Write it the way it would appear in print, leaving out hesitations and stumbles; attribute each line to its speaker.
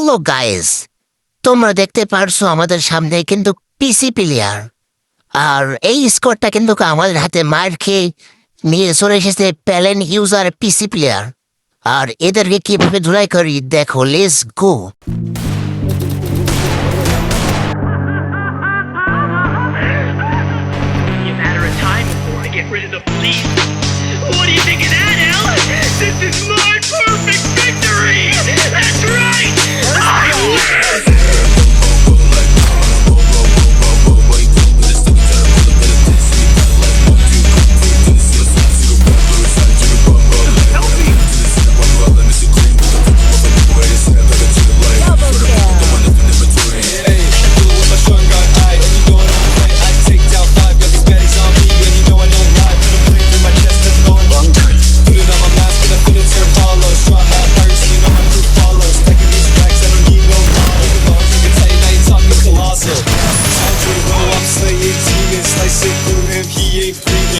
Speaker 1: Hello guys, তোমরা দেখতে পারছো আমাদের সামনে কিন্তু পিসি প্লেয়ার। আর এই স্কোরটা কিন্তু আমাদের হাতে মার খেয়ে নিয়ে চলে এসেছে প্যালেন ইউজার পিসি প্লেয়ার। আর এদেরকে কিভাবে ধুলাই করি দেখো, let's go.
Speaker 2: A matter of time before I get rid of the police. What do you think of that, Al? This is my perfect